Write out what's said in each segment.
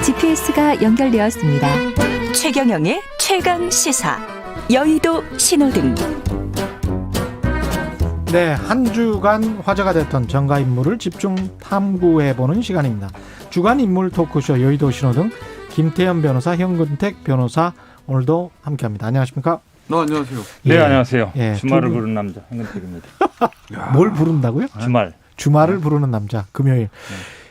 GPS가 연결되었습니다. 최경영의 최강 시사. 여의도 신호등. 네, 한 주간 화제가 됐던 정가 인물을 집중 탐구해보는 시간입니다. 주간 인물 토크쇼 여의도 신호등 김태현 변호사, 현근택 변호사 오늘도 함께합니다. 안녕하십니까? 안녕하세요. 네, 안녕하세요. 예, 주말을 부르는 남자 현근택입니다. 뭘 부른다고요? 주말을 부르는 남자. 금요일.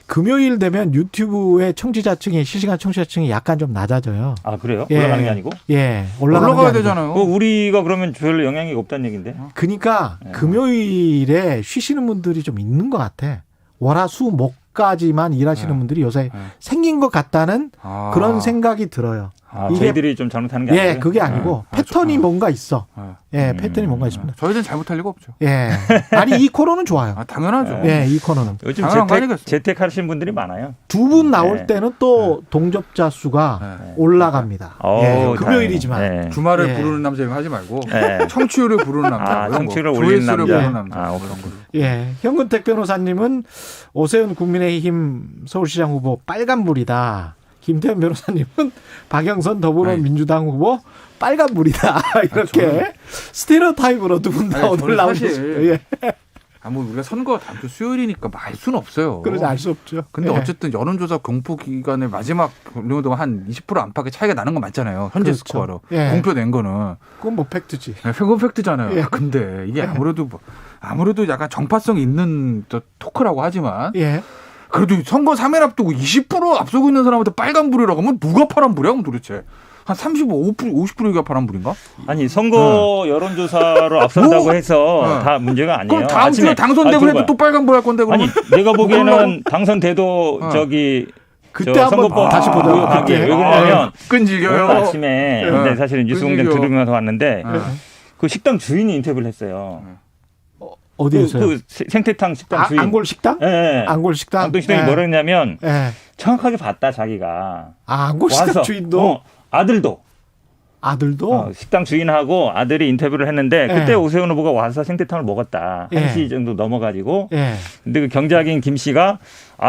금요일 되면 유튜브의 청취자층이 실시간 청취자층이 약간 좀 낮아져요. 아, 그래요? 예. 올라가는 게 아니고? 예, 올라가야 되잖아요. 우리가 그러면 별로 영향이 없다는 얘기인데. 그러니까 금요일에 쉬시는 분들이 좀 있는 것 같아. 월화수목까지만 일하시는 분들이 요새 생긴 것 같다는 그런 생각이 들어요. 저희들이 좀 잘못하는 게 아니고. 그게 아니고 패턴이 뭔가 있어. 패턴이 뭔가 있습니다. 저희들은 잘못할 리가 없죠. 아니 이 코너는 좋아요. 당연하죠. 이 코너는. 요즘 재택하시는 분들이 많아요. 두 분 나올 때는 또 동접자 수가 올라갑니다. 금요일이지만. 주말을 부르는 남자 하지 말고 청취율을 부르는 남자. 청취율을 올리는 남자. 부르는 남자. 현근택 변호사님은 오세훈 국민의힘 서울시장 후보 빨간불이다. 김태현 변호사님은 박영선 더불어민주당 후보 빨간불이다. 이렇게 스테레오타입으로 두 분 다 오늘 나오셨어요. 우리가 선거 다음 주 수요일이니까 알 수는 없어요. 그래서 알 수 없죠. 근데 어쨌든 여론조사 공포 기간의 마지막 동안 한 20% 안팎의 차이가 나는 건 맞잖아요. 현재 스코어로. 공표된 거는. 그건 뭐 팩트지. 그건 팩트잖아요. 근데 이게 아무래도 약간 정파성이 있는 토크라고 하지만 그래도 선거 3일 앞두고 20% 앞서고 있는 사람한테 빨간불이라고 하면 누가 파란불이야? 그럼 도대체. 한 35, 50%가 파란불인가? 아니 선거 여론조사로 앞선다고 해서 다 문제가 아니에요. 그럼 다음 주에 당선되고 해도 또 빨간불 할 건데 그러면. 아니 내가 보기에는 당선돼도 그때 한번 다시 보도록 왜 그러냐면 끈질겨요. 오늘 아침에 근데 사실은 뉴스공장 들으면서 왔는데 그 식당 주인이 인터뷰를 했어요. 어디에서요? 그 생태탕 식당 주인. 안골 식당? 네. 안골 식당. 안골 식당이 뭐라 했냐면 정확하게 봤다 자기가. 안골 식당 주인도. 아들도 식당 주인하고 아들이 인터뷰를 했는데 그때 오세훈 후보가 와서 생태탕을 먹었다. 1시 정도 넘어가지고. 근데 그 경작인 김 씨가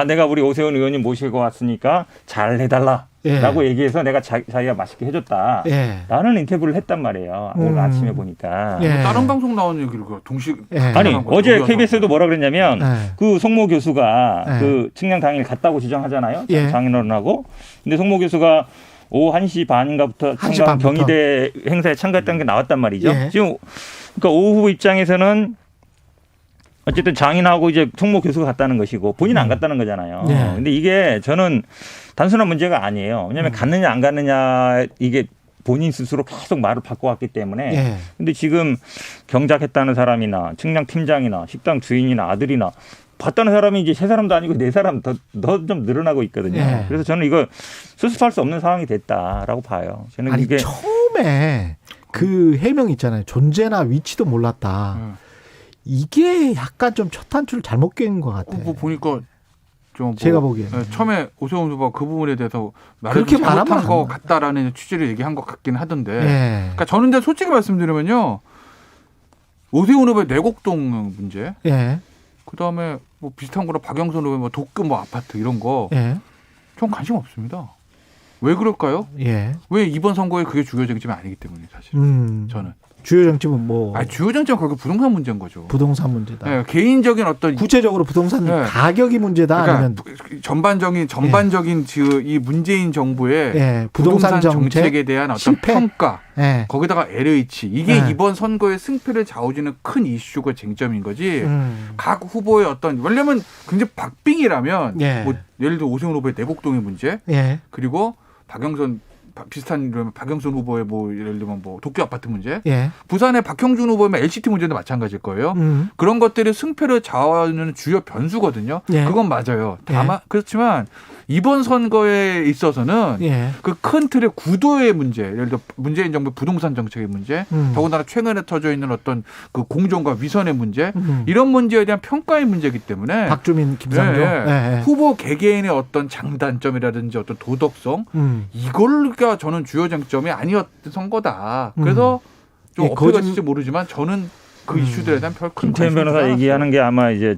내가 우리 오세훈 의원님 모시고 왔으니까 잘 해달라. 라고 얘기해서 내가 자기가 맛있게 해줬다. 라는 인터뷰를 했단 말이에요. 오늘 아침에 보니까. 다른 방송 나온 얘기를 동시. 아니 어제 KBS에도 뭐라 그랬냐면 그 송모 교수가 그 측량 당일 갔다고 지정하잖아요. 장인어른하고. 근데 송모 교수가 오후 1시 반인가부터 청강 경희대 행사에 참가했다는 게 나왔단 말이죠. 지금 그러니까 오후 입장에서는 어쨌든 장인하고 이제 송모 교수가 갔다는 것이고 본인은 안 갔다는 거잖아요. 근데 이게 저는 단순한 문제가 아니에요. 왜냐하면 갔느냐 안 갔느냐 이게 본인 스스로 계속 말을 바꿔왔기 때문에. 근데 지금 경작했다는 사람이나 측량 팀장이나 식당 주인이나 아들이나 봤다는 사람이 이제 세 사람도 아니고 네 사람 더 좀 늘어나고 있거든요. 그래서 저는 이거 수습할 수 없는 상황이 됐다라고 봐요. 저는 이게 처음에 그 해명 있잖아요. 존재나 위치도 몰랐다. 이게 약간 좀 첫 단추를 잘못 깬 것 같아요. 보니까 제가 보기에 처음에 오세훈 후보가 그 부분에 대해서 나를 잘못한 것 같다라는 취지를 얘기한 것 같긴 하던데. 그러니까 저는 이제 솔직히 말씀드리면요, 오세훈 후보의 내곡동 문제, 그 다음에 뭐 비슷한 거로 박영선 후보의 독금 아파트 이런 거, 전 관심 없습니다. 왜 그럴까요? 왜 이번 선거에 그게 주요 쟁점이 아니기 때문에 사실 저는. 주요 쟁점은 뭐? 주요 쟁점은 결국 부동산 문제인 거죠. 부동산 문제다. 개인적인 어떤 구체적으로 부동산 가격이 문제다. 그러니까 아니면 전반적인 이 문재인 정부의 부동산 정책에 대한 어떤 실패? 평가, 거기다가 LH 이게 이번 선거의 승패를 좌우지는 큰 이슈가 쟁점인 거지. 각 후보의 어떤 왜냐면 굉장히 박빙이라면 뭐 예를 들어 오세훈 후보의 내곡동의 문제, 그리고 비슷한 박영선 후보의 예를 들면 도쿄 아파트 문제, 부산의 박형준 후보의 LCT 문제도 마찬가지일 거예요. 그런 것들이 승패를 좌우하는 주요 변수거든요. 그건 맞아요. 다만 그렇지만 이번 선거에 있어서는 그 큰 틀의 구도의 문제, 예를 들어 문재인 정부의 부동산 정책의 문제, 더군다나 최근에 터져 있는 어떤 그 공정과 위선의 문제, 이런 문제에 대한 평가의 문제이기 때문에 박주민, 김상조 후보 개개인의 어떤 장단점이라든지 어떤 도덕성 이걸가 저는 주요 쟁점이 아니었던 선거다. 그래서 좀 어필가 될지 모르지만 저는 그 이슈들에 대한 별 큰 김태현 변호사 얘기하는 게 아마 이제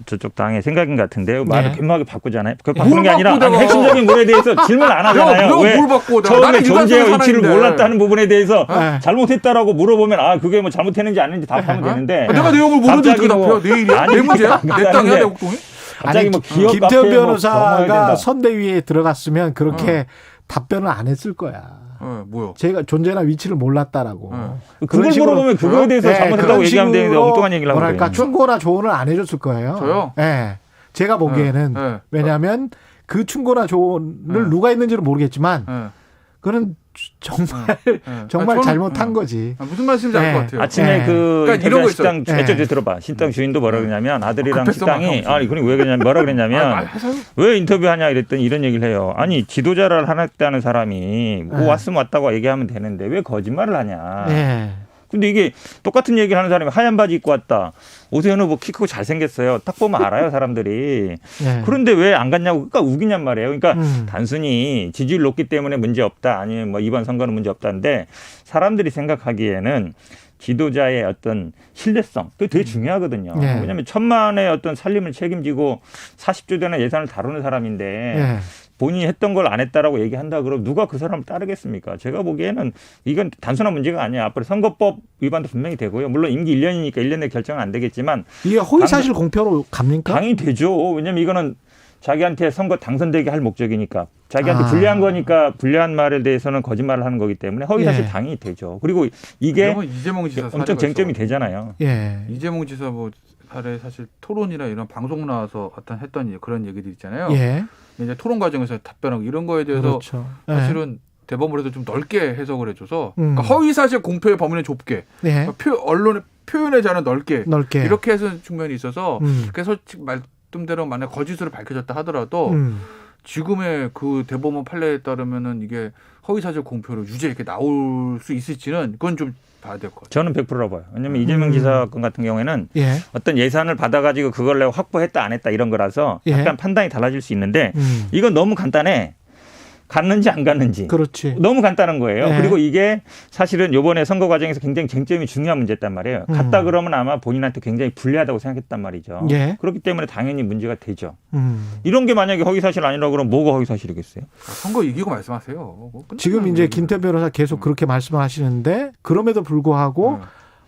저쪽 당의 생각인 것 같은데요. 말을 교묘하게 바꾸잖아요. 그 바꾸는 게 아니라 핵심적인 부분에 대해서 질문 안 하잖아요. 왜 처음에 존재의 위치를 몰랐다는 부분에 대해서 잘못했다라고 물어보면 그게 뭐 잘못했는지 아닌지 답하면 되는데. 내가 내용을 모르는데 어떻게 답해요? 내일이야? 내 문제야? 내 땅이야? 내 옥동이? 갑자기 뭐 기업 김태현 변호사가 선대위에 들어갔으면 그렇게 답변을 안 했을 거야. 뭐요? 제가 존재나 위치를 몰랐다라고. 그걸 물어보면 그거에 대해서 잘못했다고 얘기하면 되는데 엉뚱한 얘기를 하고 뭐랄까 충고나 조언을 안 해줬을 거예요. 저요? 네. 제가 보기에는 왜냐하면 그 충고나 조언을 누가 했는지는 모르겠지만 그는 정말 잘못한 거지. 무슨 말씀인지 알 것 같아요. 아침에 그러니까 이런 거 식당 들어봐. 식당 주인도 뭐라 그러냐면 아들이랑 식당이 그럼 왜 그러냐면 뭐라 그러냐면 왜 인터뷰하냐 이랬더니 이런 얘기를 해요. 아니 지도자를 하겠다는 사람이 왔으면 왔다고 얘기하면 되는데 왜 거짓말을 하냐. 근데 이게 똑같은 얘기를 하는 사람이 하얀 바지 입고 왔다. 오세훈 후보 키 크고 잘생겼어요. 딱 보면 알아요, 사람들이. 그런데 왜 안 갔냐고 그러니까 우기냔 말이에요. 그러니까 단순히 지지율 높기 때문에 문제 없다. 아니면 뭐 이번 선거는 문제 없다는데 사람들이 생각하기에는 지도자의 어떤 신뢰성, 그게 되게 중요하거든요. 왜냐하면 1,000만의 어떤 살림을 책임지고 40조 되는 예산을 다루는 사람인데 본인이 했던 걸 안 했다라고 얘기한다 그러면 누가 그 사람을 따르겠습니까? 제가 보기에는 이건 단순한 문제가 아니야. 앞으로 선거법 위반도 분명히 되고요. 물론 임기 1년이니까 1년 내에 결정은 안 되겠지만 이게 허위사실 공표로 갑니까? 당연히 되죠. 왜냐하면 이거는 자기한테 선거 당선되게 할 목적이니까 자기한테 불리한 거니까 불리한 말에 대해서는 거짓말을 하는 거기 때문에 허위사실 당연히 되죠. 그리고 이게 이재명 지사 엄청 쟁점이 되잖아요. 이재명 지사 뭐 사례 사실 토론이나 이런 방송 나와서 어떤 했던 그런 얘기들 있잖아요. 이제 토론 과정에서 답변하고 이런 거에 대해서 사실은 대법원에서 좀 넓게 해석을 해줘서 그러니까 허위사실 공표의 범위는 좁게 그러니까 언론의 표현의 자는 넓게 이렇게 해서 측면이 있어서 그래서 말씀대로 만약 거짓으로 밝혀졌다 하더라도 지금의 그 대법원 판례에 따르면은 이게 허위사실 공표로 유죄 이렇게 나올 수 있을지는 그건 좀 봐야 될 것 같아요. 저는 100%라고 봐요. 왜냐하면 이재명 지사 건 같은 경우에는 어떤 예산을 받아가지고 그걸 내가 확보했다 안 했다 이런 거라서 약간 판단이 달라질 수 있는데 이건 너무 간단해. 갔는지 안 갔는지. 그렇지. 너무 간단한 거예요. 그리고 이게 사실은 이번에 선거 과정에서 굉장히 쟁점이 중요한 문제였단 말이에요. 갔다 그러면 아마 본인한테 굉장히 불리하다고 생각했단 말이죠. 그렇기 때문에 당연히 문제가 되죠. 이런 게 만약에 허위사실 아니라고 그러면 뭐가 허위사실이겠어요? 선거 이기고 말씀하세요. 지금 이제 김태현 변호사 계속 그렇게 말씀을 하시는데 그럼에도 불구하고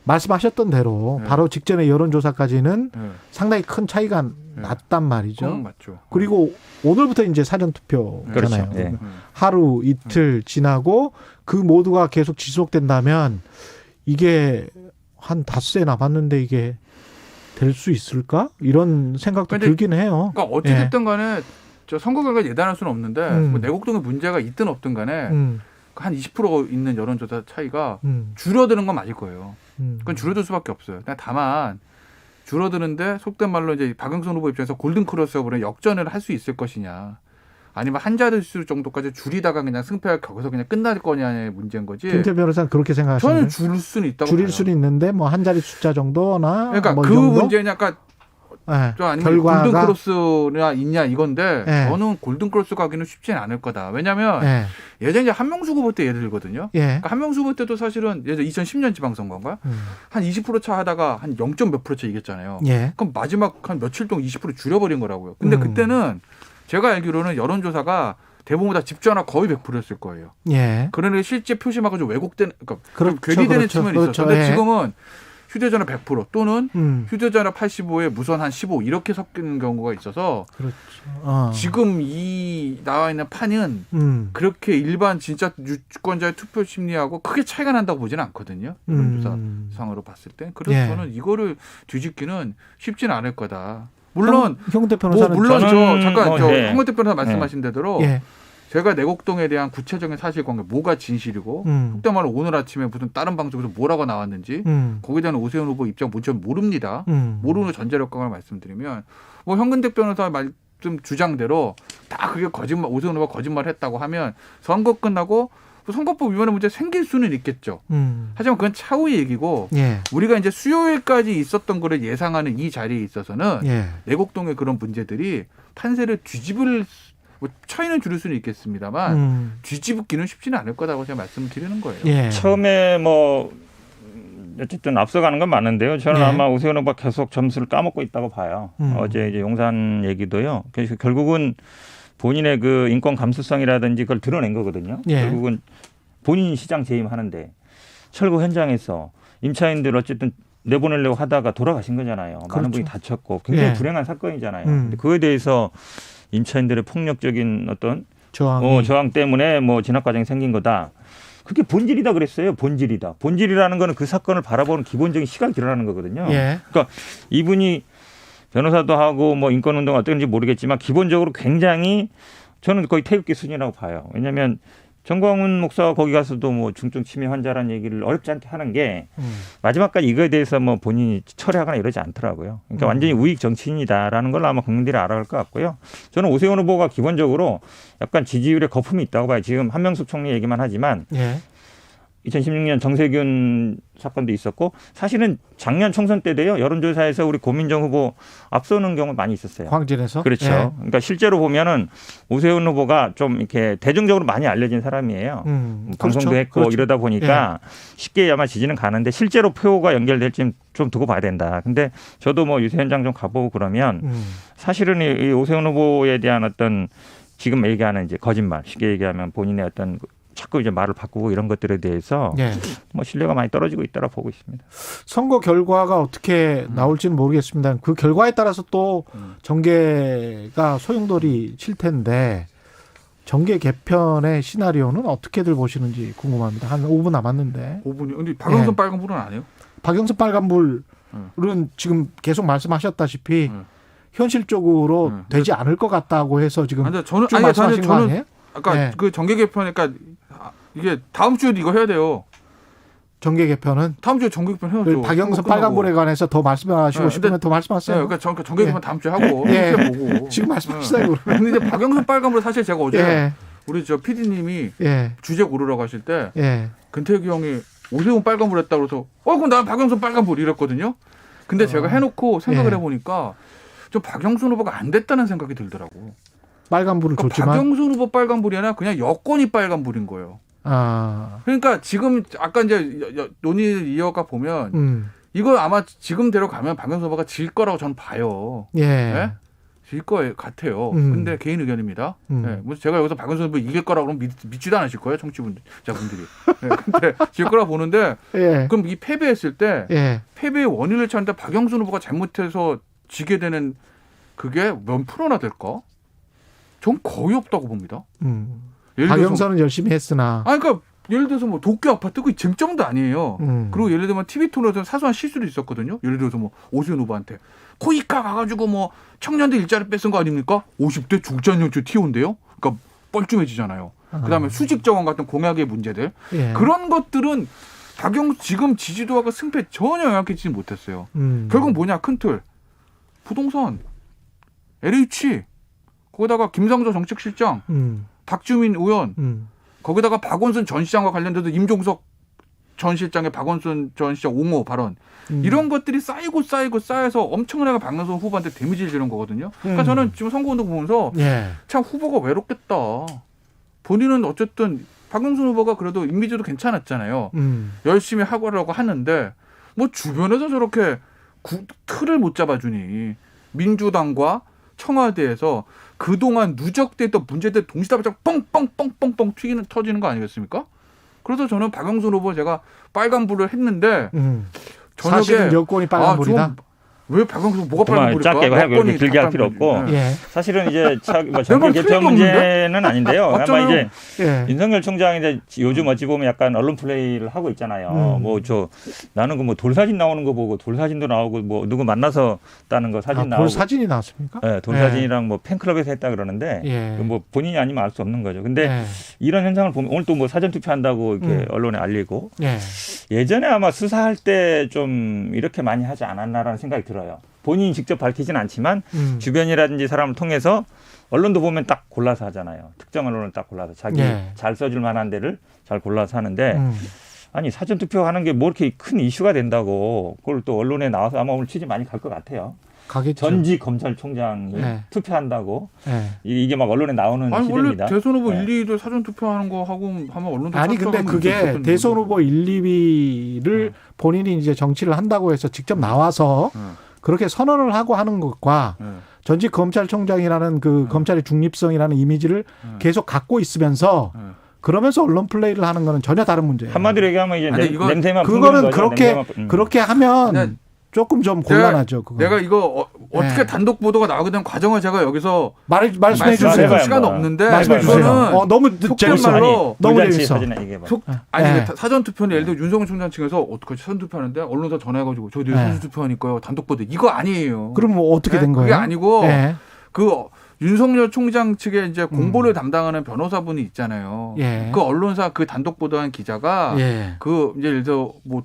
말씀하셨던 대로 바로 직전에 여론조사까지는 상당히 큰 차이가 났단 말이죠. 맞죠. 그리고 오늘부터 이제 사전투표잖아요. 그렇죠. 하루 이틀 지나고 그 모두가 계속 지속된다면 이게 한 닷새 남았는데 이게 될 수 있을까? 이런 생각도 들긴 해요. 그러니까 어찌됐든 간에 저 선거 결과 예단할 수는 없는데 뭐 내곡동에 문제가 있든 없든 간에 한 20% 있는 여론조사 차이가 줄어드는 건 맞을 거예요. 그건 줄어들 수밖에 없어요. 다만 줄어드는데 속된 말로 이제 박영선 후보 입장에서 골든 크로스업으로 역전을 할 수 있을 것이냐, 아니면 한 자릿수 정도까지 줄이다가 그냥 승패가 거기서 그냥 끝날 거냐의 문제인 거지. 김태현 변호사는 그렇게 생각하시나요? 저는 줄일 수는 있다고 줄일 봐요. 수는 있는데 뭐 한 자리 숫자 정도나 그러니까 뭐 그 정도? 문제냐, 아까 아니면 결과가 골든 크로스냐 있냐 이건데 저는 골든 크로스 가기는 쉽지는 않을 거다. 왜냐하면 예전에 한명숙 후보 때 예를 들거든요. 그러니까 한명숙 후보 때도 사실은 예전 2010년 지방선거인가 한 20% 차 하다가 한 0. 몇 % 차 이겼잖아요. 그럼 마지막 한 며칠 동안 20% 줄여버린 거라고요. 근데 그때는 제가 알기로는 여론조사가 대부분 다 집주하나 거의 100%였을 거예요. 그러니 실제 표심하고 좀 왜곡되는, 그러니까 괴리되는 측면이 있었죠. 근데 지금은 휴대전화 100% 또는 휴대전화 85에 무선 한 15 이렇게 섞이는 경우가 있어서 지금 이 나와 있는 판은 그렇게 일반 진짜 유권자의 투표 심리하고 크게 차이가 난다고 보지는 않거든요. 여론조사상으로 봤을 때. 그래서 저는 이거를 뒤집기는 쉽지는 않을 거다. 물론 형대 변호사는 물론 황건택 변호사 말씀하신 대로 제가 내곡동에 대한 구체적인 사실관계 뭐가 진실이고 속된 말로 오늘 아침에 무슨 다른 방송에서 뭐라고 나왔는지 거기에 대한 오세훈 후보 입장 모릅니다. 모르는 전제력강을 말씀드리면 뭐 현근택 변호사 말씀 주장대로 다 그게 거짓말, 오세훈 후보가 거짓말했다고 하면 선거 끝나고 선거법 위반의 문제 생길 수는 있겠죠. 하지만 그건 차후의 얘기고 우리가 이제 수요일까지 있었던 거를 예상하는 이 자리에 있어서는 내곡동의 그런 문제들이 판세를 뒤집을 뭐 차이는 줄일 수는 있겠습니다만 뒤집기는 쉽지는 않을 거라고 제가 말씀을 드리는 거예요. 처음에 뭐 어쨌든 앞서가는 건 맞는데요. 저는 네. 아마 오세훈 후보가 계속 점수를 까먹고 있다고 봐요. 어제 이제 용산 얘기도요. 그래서 결국은 본인의 그 인권 감수성이라든지 그걸 드러낸 거거든요. 예. 결국은 본인이 시장 재임하는데 철거 현장에서 임차인들 어쨌든 내보내려고 하다가 돌아가신 거잖아요. 그렇죠. 많은 분이 다쳤고 굉장히 예. 불행한 사건이잖아요. 근데 그거에 대해서 임차인들의 폭력적인 어떤 저항 때문에 뭐 진압 과정이 생긴 거다. 그게 본질이다 그랬어요. 본질이다. 본질이라는 거는 그 사건을 바라보는 기본적인 시각이 드러나는 거거든요. 예. 그러니까 이분이 변호사도 하고 뭐 인권운동 어떤지 모르겠지만 기본적으로 굉장히 저는 거의 태극기 수준이라고 봐요. 왜냐하면 정광훈 목사가 거기 가서도 뭐 중증 치매 환자라는 얘기를 어렵지 않게 하는 게 마지막까지 이거에 대해서 뭐 본인이 철회하거나 이러지 않더라고요. 그러니까 완전히 우익 정치인이다라는 걸 아마 국민들이 알아갈 것 같고요. 저는 오세훈 후보가 기본적으로 약간 지지율에 거품이 있다고 봐요. 지금 한명숙 총리 얘기만 하지만 예. 2016년 정세균 사건도 있었고 사실은 작년 총선 때도요. 여론조사에서 우리 고민정 후보 앞서는 경우 많이 있었어요. 광진에서? 그렇죠. 예. 그러니까 실제로 보면은 오세훈 후보가 좀 이렇게 대중적으로 많이 알려진 사람이에요. 방송도 그렇죠. 했고 그렇죠. 이러다 보니까 쉽게 아마 지지는 가는데 실제로 표가 연결될지 좀 두고 봐야 된다. 근데 저도 뭐 유세 현장 좀 가보고 그러면 사실은 이 오세훈 후보에 대한 어떤 지금 얘기하는 이제 거짓말, 쉽게 얘기하면 본인의 어떤 자꾸 이제 말을 바꾸고 이런 것들에 대해서 예. 뭐 신뢰가 많이 떨어지고 있다고 보고 있습니다. 선거 결과가 어떻게 나올지는 모르겠습니다. 그 결과에 따라서 또 정계가 소용돌이 칠 텐데 정계 개편의 시나리오는 어떻게들 보시는지 궁금합니다. 한 5분 남았는데. 5분이. 근데 박영선 예. 빨간불은 안 해요? 박영선 빨간불은 지금 계속 말씀하셨다시피 현실적으로 되지 않을 것 같다고 해서 지금 저는 쭉 말씀하신 거 아니에요? 아까 네. 그 정계 개편, 그러니까 이게 다음 주에도 이거 해야 돼요. 정계 개편은 다음 주에 정계 개편 해야죠. 박영선 빨간불에 관해서 더 말씀하시고 싶으면 더 말씀하세요. 네, 그러니까 정계 개편 다음 주에 하고 예. 보고. 지금 말씀하시다요. 그러면. 근데 박영선 빨간불 사실 제가 어제 예. 우리 저 PD님이 예. 주제 고르라고 하실 때 예. 근태기 형이 오세훈 빨간불 했다 그래서 그럼 난 박영선 빨간불 이랬거든요. 근데 제가 해놓고 생각을 예. 해보니까 좀 박영선 후보가 안 됐다는 생각이 들더라고. 빨간불을 그러니까 줬지만 박영선 후보 빨간불이 아니라 그냥 여권이 빨간불인 거예요. 그러니까 지금 아까 이제 논의를 이어가 보면 이거 아마 지금대로 가면 박영선 후보가 질 거라고 저는 봐요. 예. 네? 질 거 같아요. 근데 개인 의견입니다. 네. 뭐 제가 여기서 박영선 후보 이길 거라고 그러면 믿지도 않으실 거예요, 청취자분들이. 네. 근데 질 거라고 보는데 예. 그럼 이 패배했을 때 예. 패배의 원인을 찾는데 박영선 후보가 잘못해서 지게 되는 그게 몇 프로나 될까? 전 거의 없다고 봅니다. 박영선은 열심히 했으나. 그러니까 예를 들어서 뭐 도쿄 아파트 그 쟁점도 아니에요. 그리고 예를 들면 TV 토론에서 사소한 실수도 있었거든요. 예를 들어서 뭐 오세훈 후보한테 코이카 가가지고 뭐 청년들 일자리 뺏은 거 아닙니까? 50대 중장년층 티오인데요. 그러니까 뻘쭘해지잖아요. 그다음에 수직 정원 같은 공약의 문제들 예. 그런 것들은 지금 지지도하고 승패 전혀 영향끼치지 못했어요. 결국 뭐냐 큰 틀 부동산, LH 거기다가 김상조 정책실장, 박주민 의원, 거기다가 박원순 전 시장과 관련돼서 임종석 전 실장의 박원순 전 시장 옹호 발언 이런 것들이 쌓여서 엄청나게 박영선 후보한테 데미지를 주는 거거든요. 그러니까 저는 지금 선거운동 보면서 참 후보가 외롭겠다. 본인은 어쨌든 박영선 후보가 그래도 이미지도 괜찮았잖아요. 열심히 하려고 하는데 뭐 주변에서 저렇게 틀을 못 잡아주니 민주당과 청와대에서 그동안 누적됐던 문제들 동시다발적 뻥뻥뻥뻥뻥 터지는 거 아니겠습니까? 그래서 저는 박영선 후보 제가 빨간불을 했는데 저녁에 사실은 여권이 빨간불이다. 왜 박영선 뭐가 빨간불일까? 짧게 그렇게 길게 할 필요 없고 사실은 이제 뭐 정계 개편 문제는 아닌데요. 아마 이제 윤석열 총장이 이제 요즘 어찌 보면 약간 언론 플레이를 하고 있잖아요. 뭐 나는 그 뭐 돌사진 나오는 거 보고 돌사진도 나오고 뭐 누구 만나서 따는 거 사진 나오고 돌사진이 나왔습니까? 네, 돌사진이랑 뭐 팬클럽에서 했다 그러는데 뭐 본인이 아니면 알 수 없는 거죠. 근데 이런 현상을 보면 오늘 또 뭐 사전 투표한다고 이렇게 언론에 알리고 예전에 아마 수사할 때 좀 이렇게 많이 하지 않았나라는 생각이 들어요. 본인이 직접 밝히진 않지만 주변이라든지 사람을 통해서 언론도 보면 딱 골라서 하잖아요. 특정 언론을 딱 골라서 자기 잘 써줄 만한 데를 잘 골라서 하는데 아니 사전투표 하는 게 뭐 이렇게 큰 이슈가 된다고 그걸 또 언론에 나와서 아마 오늘 취재 많이 갈 것 같아요. 전직 검찰총장이 투표한다고 이게 막 언론에 나오는 아니, 시대입니다. 원래 대선 후보 1, 2위도 사전 투표하는 거 하고 하면 언론도 아니 근데 그게 대선 후보 1, 2위를 본인이 이제 정치를 한다고 해서 직접 나와서 그렇게 선언을 하고 하는 것과 전직 검찰총장이라는 그 검찰의 중립성이라는 이미지를 계속 갖고 있으면서 그러면서 언론 플레이를 하는 거는 전혀 다른 문제예요. 한마디로 얘기하면 이제 냄새만 그거는 그렇게 하면 조금 좀 곤란하죠. 내가 이거 어떻게 단독 보도가 나오게 된 과정을 제가 여기서 말씀해 주세요. 시간 없는데 말씀해 주세요. 너무 재밌어. 너무 재밌어. 아니 사전 투표는 예를 들어 윤석열 총장 측에서 어떻게 사전 투표하는데 언론사 전화해가지고 저 내일 사전 투표하니까요. 단독 보도 이거 아니에요. 그럼 뭐 어떻게 된 거예요? 그게 아니고 그 윤석열 총장 측에 이제 공보를 담당하는 변호사분이 있잖아요. 그 언론사 그 단독 보도한 기자가 그 이제 예를 들어 뭐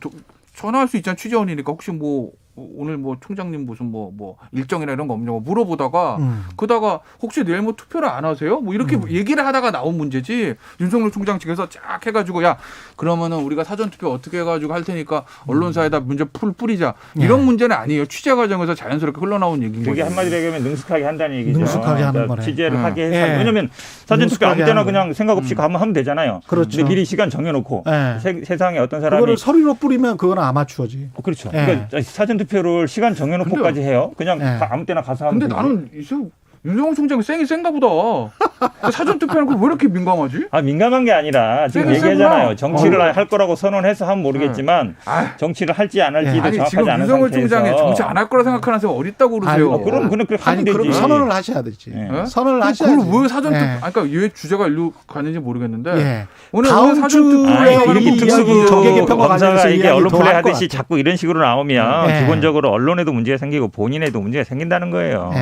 전화할 수 있잖아요. 취재원이니까 혹시 뭐 오늘 뭐 총장님 무슨 뭐 일정이나 이런 거 없냐고 물어보다가 그러다가 혹시 내일 뭐 투표를 안 하세요? 뭐 이렇게 얘기를 하다가 나온 문제지. 윤석열 총장 측에서 쫙 해가지고 야 그러면은 우리가 사전 투표 어떻게 해가지고 할 테니까 언론사에다 문제 뿌리자 이런 문제는 아니에요. 취재 과정에서 자연스럽게 흘러나온 얘기인 거죠. 그게 한마디로 얘기하면 능숙하게 한다는 얘기죠. 능숙하게 하는 거네. 취재를 하게 해서 왜냐하면 사전 투표 아무 때나 그냥 생각 없이 가면 하면 되잖아요. 그렇죠. 근데 미리 시간 정해놓고 세상에 어떤 사람이 그거를 서류로 뿌리면 그건 아마추어지. 그렇죠. 그러니까 사전 투표를 시간 정해놓고까지 해요. 그냥 아무 때나 가서 하면 근데 나는 윤석열 총장이 쌩이 센가 보다. 사전 투표하는 거 왜 이렇게 민감하지? 민감한 게 아니라 지금 얘기하잖아요. 정치를 할 거라고 선언해서 하면 모르겠지만 정치를 할지 안 할지도 정확하지 지금 않은 윤석열 상태에서. 총장이 정치 안 할 거라 생각하는 사람이 어딨다고 그러세요. 그럼 그렇게 하면 되지. 그럼 선언을 하셔야 되지. 선언을 하셔야지. 그걸 왜 사전 투표? 그러니까 왜 주제가 일로 가는지 모르겠는데 오늘 다음 주에 정계 개편과 검사가 이게 언론 플레이 하듯이 자꾸 이런 식으로 나오면 기본적으로 언론에도 문제가 생기고 본인에도 문제가 생긴다는 거예요.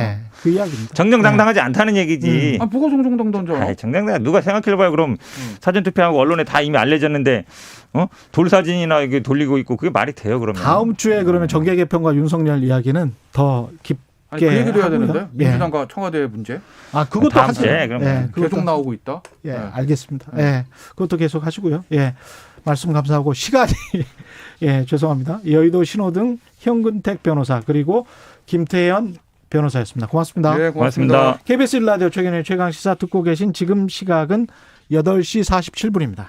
그 이야기입니다. 정정당당하지 않다는 얘기지. 뭐가 정정당당하죠? 정당당 누가 생각해봐요. 그럼 사전 투표하고 언론에 다 이미 알려졌는데 돌 사진이나 이게 돌리고 있고 그게 말이 돼요? 그러면 다음 주에 그러면 정계 개편과 윤석열 이야기는 더 깊게 그 얘기도 해야 되는데 민주당과 청와대 문제. 그것도 하죠. 계속 나오고 있다. 알겠습니다. 그것도 계속 하시고요. 말씀 감사하고 시간이 죄송합니다. 여의도 신호등 현근택 변호사 그리고 김태현 변호사였습니다. 고맙습니다. 네, 고맙습니다. KBS 1라디오 최경영의 최강시사 듣고 계신 지금 시각은 8시 47분입니다.